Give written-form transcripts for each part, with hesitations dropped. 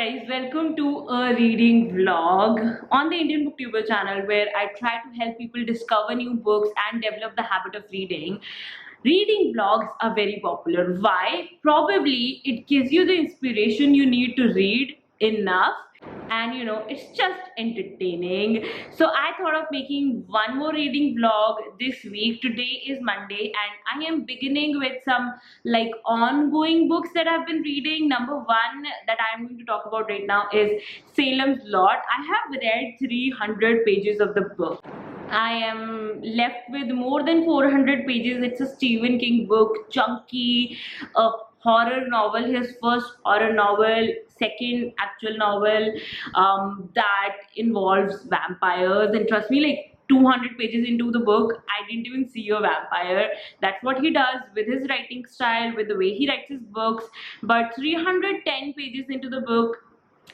guys, welcome to a reading vlog on the Indian Booktuber channel where I try to help people discover new books and develop the habit of reading. Reading vlogs are very popular. Why? Probably it gives you the inspiration you need to read enough, and it's just entertaining. So I thought of making one more reading vlog this week. Today is Monday and I am beginning with some like ongoing books that I've been reading. Number one that I'm going to talk about right now is Salem's Lot. I have read 300 pages of the book. I am left with more than 400 pages. It's a Stephen King book, chunky, a horror novel, his first horror novel, second actual novel that involves vampires. And trust me, like 200 pages into the book, I didn't even see a vampire. That's what he does with his writing style, with the way he writes his books. But 310 pages into the book,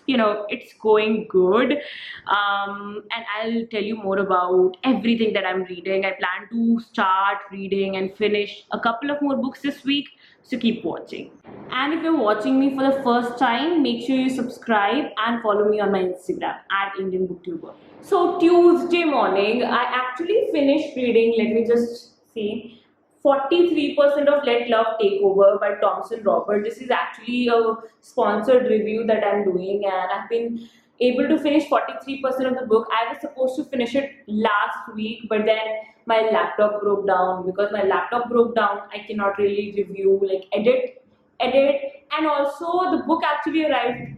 it's going good, and I'll tell you more about everything that I'm reading. I plan to start reading and finish a couple of more books this week, so keep watching. And if you're watching me for the first time, make sure you subscribe and follow me on my Instagram at Indian Booktuber. So Tuesday morning I actually finished reading, let me just see, 43% of Let Love Take Over by Thompson Robert. This is actually a sponsored review that I'm doing, and I've been able to finish 43% of the book. I was supposed to finish it last week, but then my laptop broke down. Because my laptop broke down, I cannot really review, like edit, and also the book actually arrived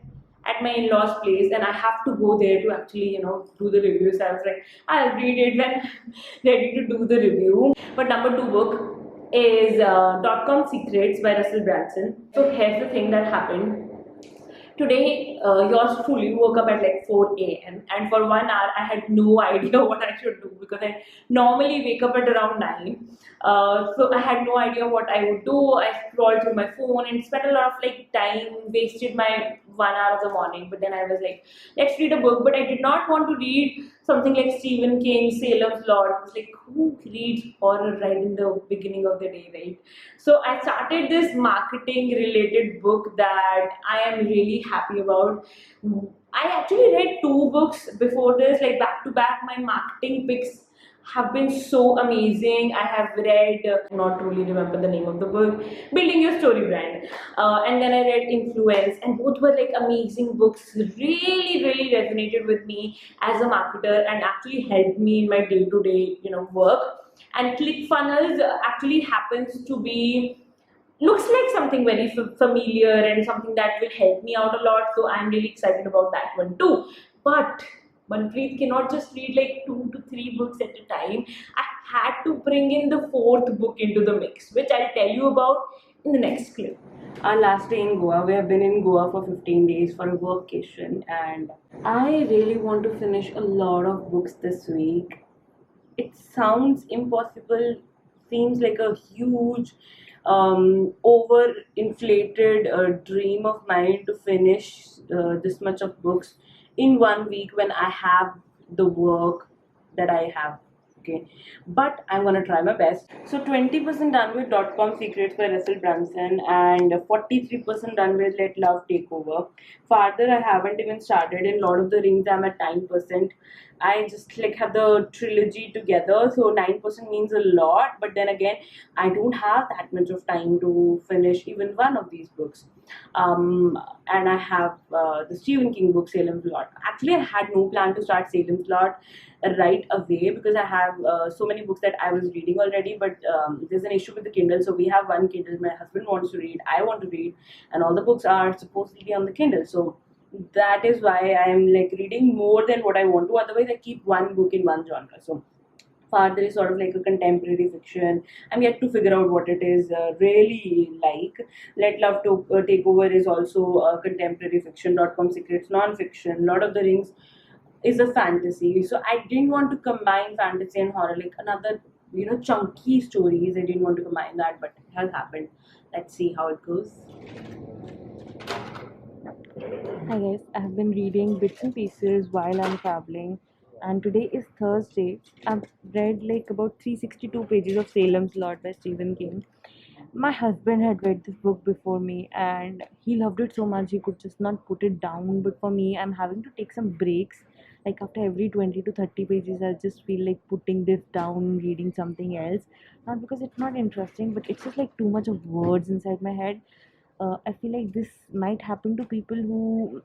at my in-laws place and I have to go there to actually do the review. So I was like, I'll read it when ready to do the review. But number two book is .com Secrets by Russell Branson. So here's the thing that happened. Today, yours truly woke up at like 4 a.m. and for 1 hour I had no idea what I should do, because I normally wake up at around 9. So I had no idea what I would do. I scrolled through my phone and spent a lot of like time, wasted my 1 hour of the morning. But then I was like, let's read a book. But I did not want to read something like Stephen King, Salem's Lot. It was like, who reads horror right in the beginning of the day, right? So I started this marketing related book that I am really happy about. I actually read 2 books before this, like back to back. My marketing picks have been so amazing. I have read, not really remember the name of the book, Building Your Story Brand, and then I read Influence, and both were like amazing books. Really resonated with me as a marketer and actually helped me in my day-to-day work. And ClickFunnels actually happens to be, looks like something very familiar and something that will help me out a lot. So I'm really excited about that one too. But Manpreet cannot just read like 2 to 3 books at a time. I had to bring in the 4th book into the mix, which I'll tell you about in the next clip. Our last day in Goa. We have been in Goa for 15 days for a workation, and I really want to finish a lot of books this week. It sounds impossible, seems like a huge overinflated dream of mine to finish this much of books in 1 week when I have the work that I have. Okay, but I'm gonna try my best. So 20% done with .com Secrets by Russell Branson and 43% done with Let Love Take Over. Farther, I haven't even started. In Lord of the Rings, I'm at 9%. I just like have the trilogy together, so 9% means a lot. But then again, I don't have that much of time to finish even one of these books. And I have the Stephen King book, Salem's Lot. Actually, I had no plan to start Salem's Lot right away because I have so many books that I was reading already, but there's an issue with the Kindle. So we have one Kindle, my husband wants to read, I want to read, and all the books are supposedly on the Kindle. So that is why I'm like reading more than what I want to. Otherwise I keep one book in one genre. So Farther is sort of like a contemporary fiction. I'm yet to figure out what it is really like. Let Love Take Over is also a contemporary fiction. .com Secrets non-fiction. Lord of the Rings is a fantasy. So I didn't want to combine fantasy and horror, like another chunky stories. I didn't want to combine that, but it has happened. Let's see how it goes. Hi guys, I have been reading bits and pieces while I'm traveling, and today is Thursday. I've read like about 362 pages of Salem's Lot by Stephen King, My husband had read this book before me and he loved it so much he could just not put it down. But for me, I'm having to take some breaks. Like after every 20 to 30 pages, I just feel like putting this down, reading something else. Not because it's not interesting, but it's just like too much of words inside my head. I feel like this might happen to people who,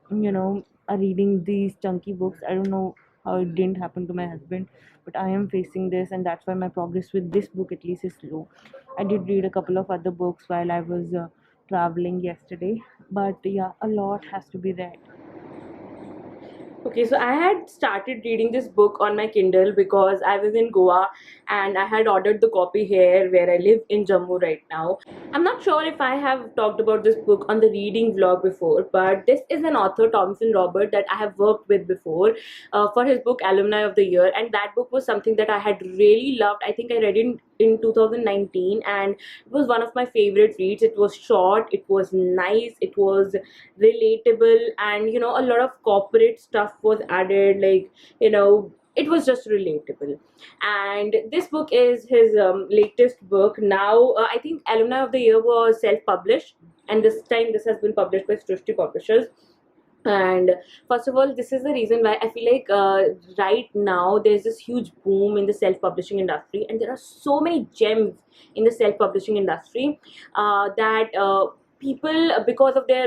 are reading these chunky books. I don't know how it didn't happen to my husband, but I am facing this, and that's why my progress with this book at least is slow. I did read a couple of other books while I was traveling yesterday, but yeah, a lot has to be read. Okay, so I had started reading this book on my Kindle because I was in Goa and I had ordered the copy here where I live in Jammu right now. I'm not sure if I have talked about this book on the reading vlog before, but this is an author, Thompson Robert, that I have worked with before for his book Alumni of the Year, and that book was something that I had really loved. I think I read it in 2019 and it was one of my favorite reads. It was short, it was nice, it was relatable, and a lot of corporate stuff was added, like it was just relatable. And this book is his latest book now. I think Alumni of the Year was self-published, and this time this has been published by Srishti Publishers. And first of all, this is the reason why I feel like right now there's this huge boom in the self-publishing industry, and there are so many gems in the self-publishing industry that people, because of their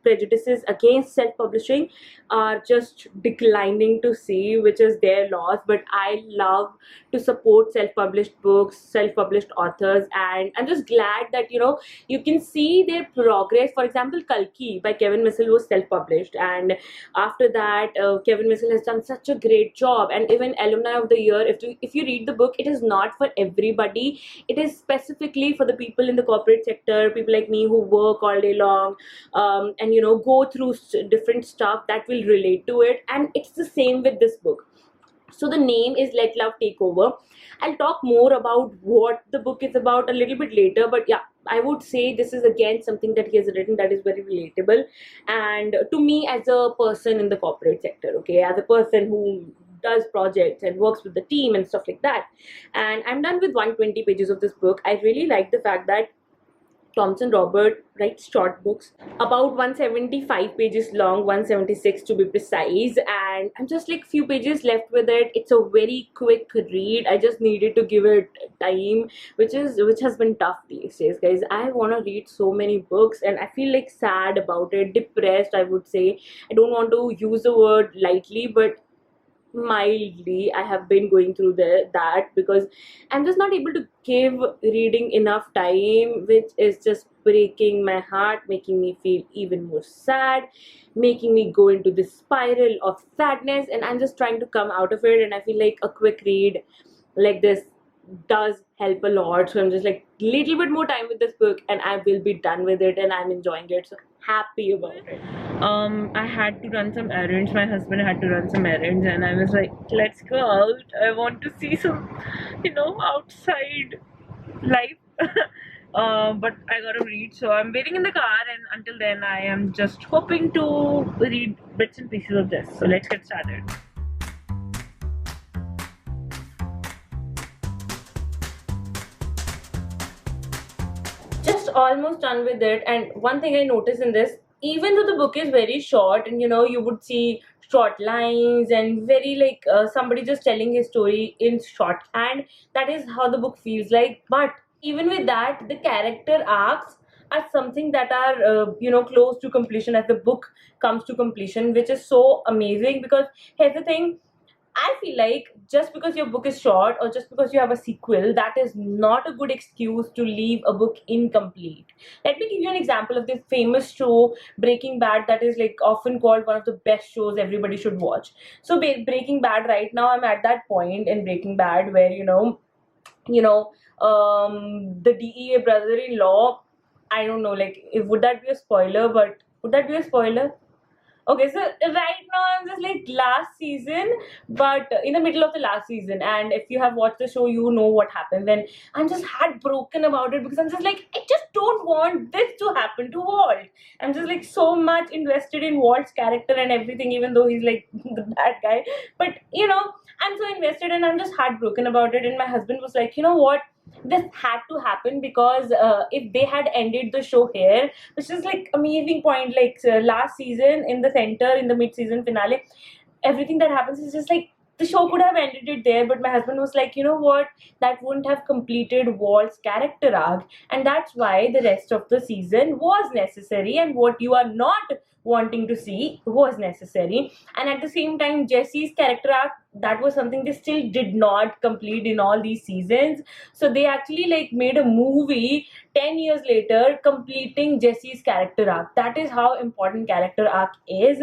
prejudices against self-publishing, are just declining to see, which is their loss. But I love to support self-published books, self-published authors, and I'm just glad that you can see their progress. For example, Kalki by Kevin Missel was self-published, and after that Kevin Missel has done such a great job. And even Alumni of the Year, if you read the book, it is not for everybody. It is specifically for the people in the corporate sector, people like me who work all day long, and go through different stuff that will relate to it. And it's the same with this book. So the name is Let Love Take Over. I'll talk more about what the book is about a little bit later, but yeah, I would say this is again something that he has written that is very relatable. And to me, as a person in the corporate sector, okay, as a person who does projects and works with the team and stuff like that, and I'm done with 120 pages of this book. I really like the fact that Thompson Robert writes short books, about 175 pages long, 176 to be precise, and I'm just like few pages left with it. It's a very quick read. I just needed to give it time, which has been tough these days, guys. I want to read so many books and I feel like sad about it, depressed, I would say. I don't want to use the word lightly, but mildly I have been going through that because I'm just not able to give reading enough time, which is just breaking my heart, making me feel even more sad, making me go into this spiral of sadness, and I'm just trying to come out of it. And I feel like a quick read like this does help a lot. So I'm just like little bit more time with this book and I will be done with it, and I'm enjoying it, so happy about it. I had to run some errands. My husband had to run some errands, and I was like, let's go out. I want to see some, outside life. But I gotta read, so I'm waiting in the car, and until then, I am just hoping to read bits and pieces of this. So let's get started. Just almost done with it. And one thing I noticed in this, even though the book is very short, and you would see short lines and very like somebody just telling his story in shorthand, that is how the book feels like. But even with that, the character arcs are something that are close to completion as the book comes to completion, which is so amazing. Because here's the thing, I feel like just because your book is short or just because you have a sequel, that is not a good excuse to leave a book incomplete. Let me give you an example of this famous show, Breaking Bad, that is like often called one of the best shows everybody should watch. So Breaking Bad, right now I'm at that point in Breaking Bad where the DEA brother-in-law, I don't know, like would that be a spoiler? But would that be a spoiler? Okay, so right now I'm just like last season, but in the middle of the last season. And if you have watched the show, you know what happens. And I'm just heartbroken about it because I'm just like, I just don't want this to happen to Walt. I'm just like so much invested in Walt's character and everything, even though he's like the bad guy. But I'm so invested and I'm just heartbroken about it. And my husband was like, you know what? this had to happen, because if they had ended the show here, which is like amazing point, like last season in the center, in the mid-season finale, everything that happens is just like the show could have ended it there, but my husband was like, you know what, that wouldn't have completed Walt's character arc, and that's why the rest of the season was necessary, and what you are not wanting to see was necessary. And at the same time, Jesse's character arc, that was something they still did not complete in all these seasons, so they actually like made a movie 10 years later completing Jesse's character arc. That is how important character arc is.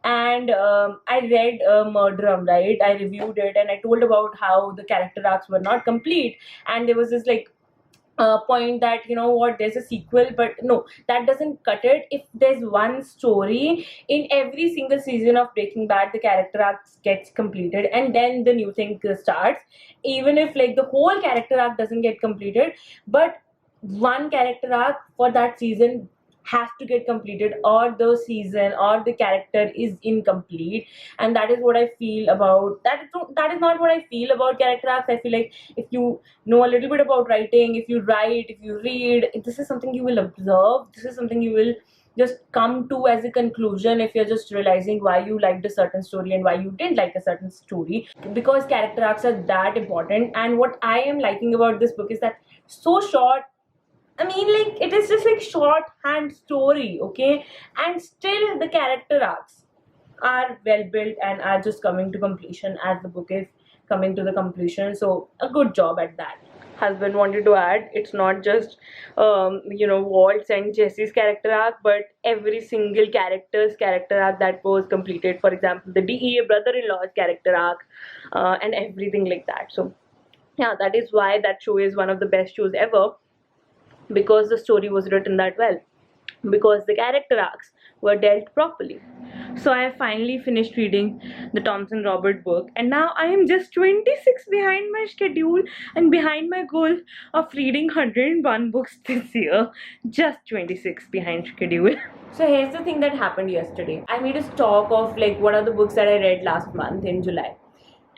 And I read Murderum, right? I reviewed it and I told about how the character arcs were not complete, and there was this like point that, you know what, there's a sequel, but no, that doesn't cut it. If there's one story in every single season of Breaking Bad, the character arc gets completed and then the new thing starts, even if like the whole character arc doesn't get completed, but one character arc for that season has to get completed, or the season or the character is incomplete. And that is what I feel about that is not what I feel about character arcs. I feel like if you know a little bit about writing, if you write, if you read, this is something you will observe, this is something you will just come to as a conclusion if you're just realizing why you liked a certain story and why you didn't like a certain story, because character arcs are that important. And what I am liking about this book is that so short. I mean, like, it is just like shorthand story, okay? And still the character arcs are well built and are just coming to completion as the book is coming to the completion. So a good job at that. Husband wanted to add, it's not just Walt's and Jesse's character arc, but every single character's character arc that was completed. For example, the DEA brother-in-law's character arc, and everything like that. So yeah, that is why that show is one of the best shows ever, because the story was written that well, because the character arcs were dealt properly. So I have finally finished reading the Thompson Robert book, and now I am just 26 behind my schedule and behind my goal of reading 101 books this year. Just 26 behind schedule. So here's the thing that happened yesterday. I made a stock of like what are the books that I read last month in July.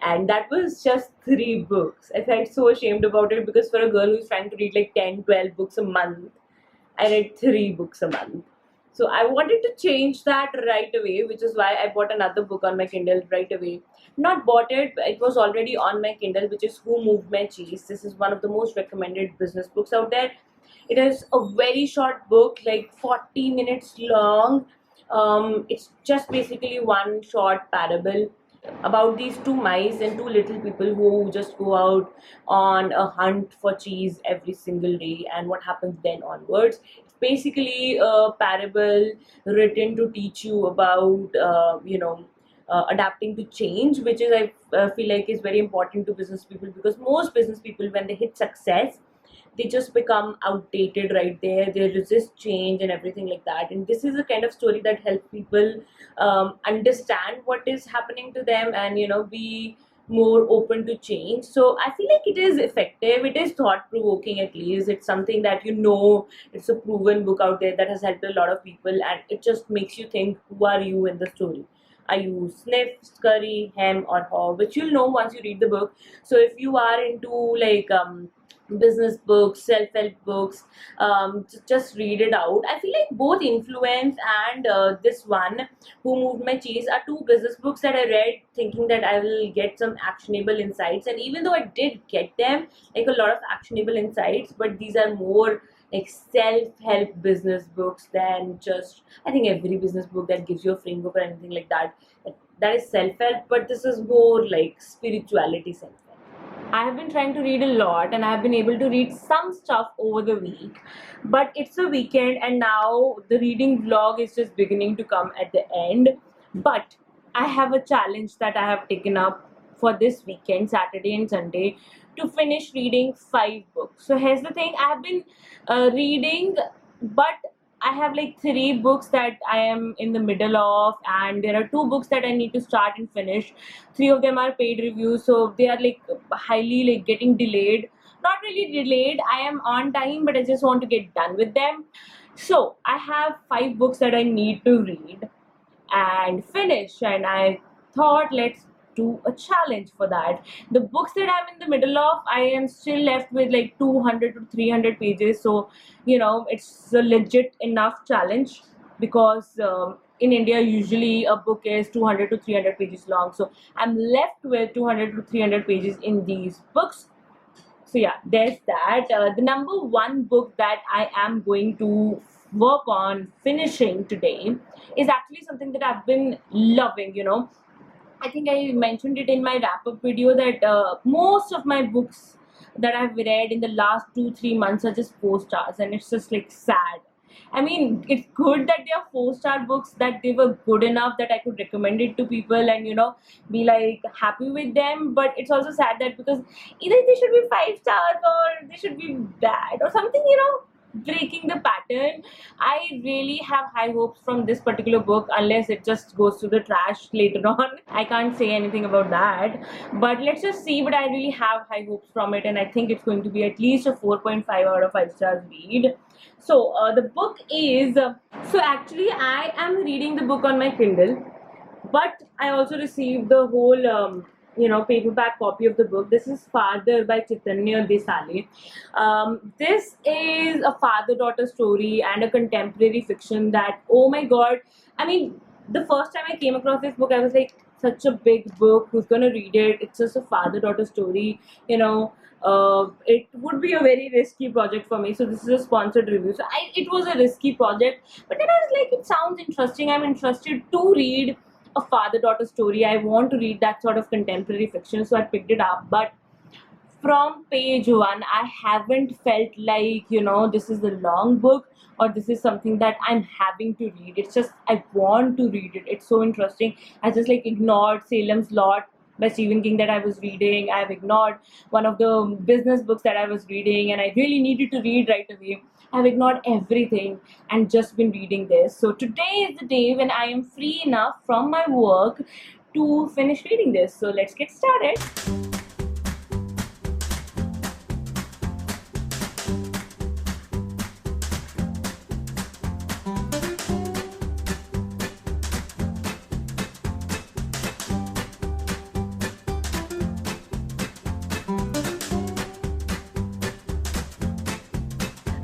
And that was just 3 books. I felt so ashamed about it, because for a girl who's trying to read like 10, 12 books a month, I read 3 books a month. So I wanted to change that right away, which is why I bought another book on my Kindle right away. Not bought it, it was already on my Kindle, which is Who Moved My Cheese. This is one of the most recommended business books out there. It is a very short book, like 40 minutes long. It's just basically one short parable about these 2 mice and 2 little people who just go out on a hunt for cheese every single day, and what happens then onwards. It's basically a parable written to teach you about adapting to change, which is I feel like is very important to business people, because most business people, when they hit success, they just become outdated right there. They resist change and everything like that. And this is a kind of story that helps people understand what is happening to them, and be more open to change. So I feel like it is effective, it is thought provoking, at least it's something that it's a proven book out there that has helped a lot of people, and it just makes you think, who are you in the story? Are you sniff, scurry, hem, or haw? Which you'll know once you read the book. So if you are into like business books, self-help books, just read it out. I feel like both Influence and this one, Who Moved My Cheese, are 2 business books that I read thinking that I will get some actionable insights, and even though I did get them, like a lot of actionable insights, but these are more like self-help business books than just, I think every business book that gives you a framework or anything like that, that is self-help, but this is more like spirituality self-help. I have been trying to read a lot, and I have been able to read some stuff over the week, but it's a weekend and now the reading vlog is just beginning to come at the end. But I have a challenge that I have taken up for this weekend, Saturday and Sunday, to finish reading 5 books. So here's the thing, I have been reading, but I have like 3 books that I am in the middle of, and there are 2 books that I need to start and finish. 3 of them are paid reviews, so they are like highly like getting delayed. Not really delayed, I am on time, but I just want to get done with them. So I have 5 books that I need to read and finish, and I thought, let's do a challenge for that. The books that I'm in the middle of, I am still left with like 200 to 300 pages, so it's a legit enough challenge, because in India usually a book is 200 to 300 pages long, so I'm left with 200 to 300 pages in these books. So yeah, there's that. The number one book that I am going to work on finishing today is actually something that I've been loving. I think I mentioned it in my wrap up video that most of my books that I've read in the last 2-3 months are just 4 stars, and it's just like sad. I mean, it's good that they are 4 star books, that they were good enough that I could recommend it to people and be like happy with them. But it's also sad that, because either they should be 5 stars or they should be bad or something, breaking the pattern. I really have high hopes from this particular book, unless it just goes to the trash later on. I can't say anything about that, but let's just see. But I really have high hopes from it, and I think it's going to be at least a 4.5 out of 5 stars read. So the book is so actually I am reading the book on my Kindle, but I also received the whole paperback copy of the book. This is Father by Chaitanya Desale. This is a father-daughter story and a contemporary fiction that, oh my god, I mean, the first time I came across this book, I was like, such a big book, who's gonna read it? It's just a father-daughter story, it would be a very risky project for me. So this is a sponsored review. So it was a risky project, but then I was like, it sounds interesting. I'm interested to read a father-daughter story. I want to read that sort of contemporary fiction, so I picked it up. But from page one, I haven't felt like this is a long book, or this is something that I'm having to read. It's just I want to read it. It's so interesting. I just like ignored Salem's Lot by Stephen King that I was reading. I've ignored one of the business books that I was reading and I really needed to read right away. I've ignored everything and just been reading this. So today is the day when I am free enough from my work to finish reading this. So let's get started.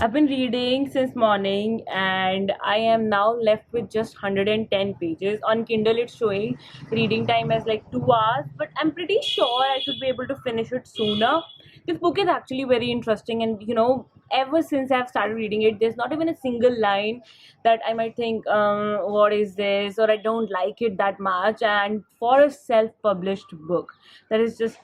I've been reading since morning and I am now left with just 110 pages. On Kindle it's showing reading time as like 2 hours, but I'm pretty sure I should be able to finish it sooner. This book is actually very interesting, and ever since I've started reading it, there's not even a single line that I might think, what is this, or I don't like it that much. And for a self-published book, that is just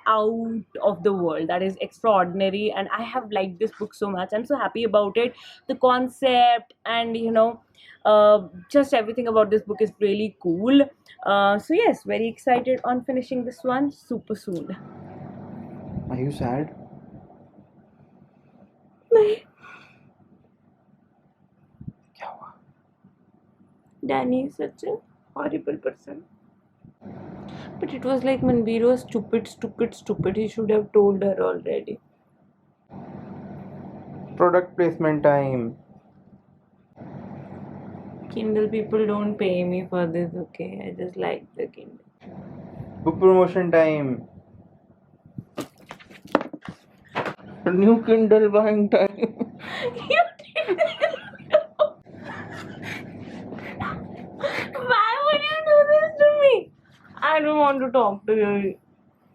out of the world. That is extraordinary, and I have liked this book so much. I'm so happy about it. The concept and just everything about this book is really cool. So yes, very excited on finishing this one super soon. Are you sad? नहीं, क्या हुआ? Danny is such a horrible person. But it was like Manbir was stupid. He should have told her already. Product placement time. Kindle people don't pay me for this, okay? I just like the Kindle. Book promotion time. New Kindle buying time. You didn't know. Why would you do this to me? I don't want to talk to you.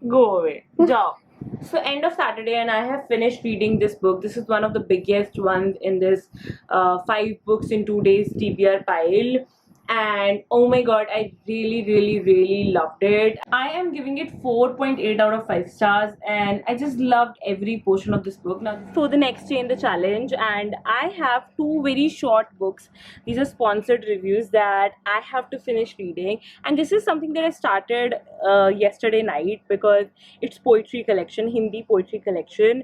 Go away. Jao. So end of Saturday and I have finished reading this book. This is one of the biggest ones in this 5 books in 2 days TBR pile. And oh my god, I really loved it. I am giving it 4.8 out of 5 stars, and I just loved every portion of this book. Now so the next day in the challenge, and I have 2 very short books. These are sponsored reviews that I have to finish reading, and this is something that I started yesterday night because it's poetry collection, Hindi poetry collection.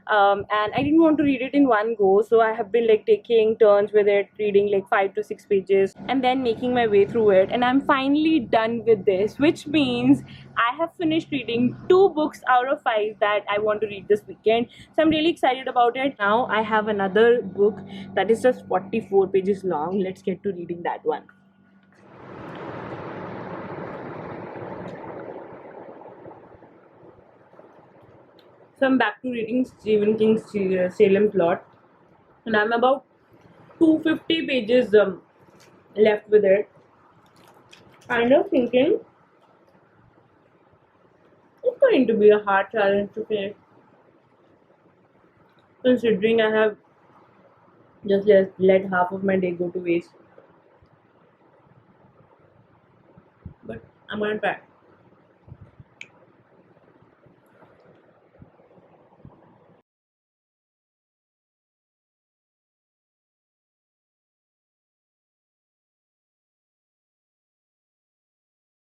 And I didn't want to read it in one go, so I have been like taking turns with it, reading like 5 to 6 pages and then making my way through it, and I'm finally done with this, which means I have finished reading 2 books out of 5 that I want to read this weekend. So I'm really excited about it. Now I have another book that is just 44 pages long. Let's get to reading that one. So I'm back to reading Stephen King's Salem Plot, and I'm about 250 pages left with it. Kind of thinking it's going to be a hard challenge to finish, considering I have just let half of my day go to waste. But I'm gonna try.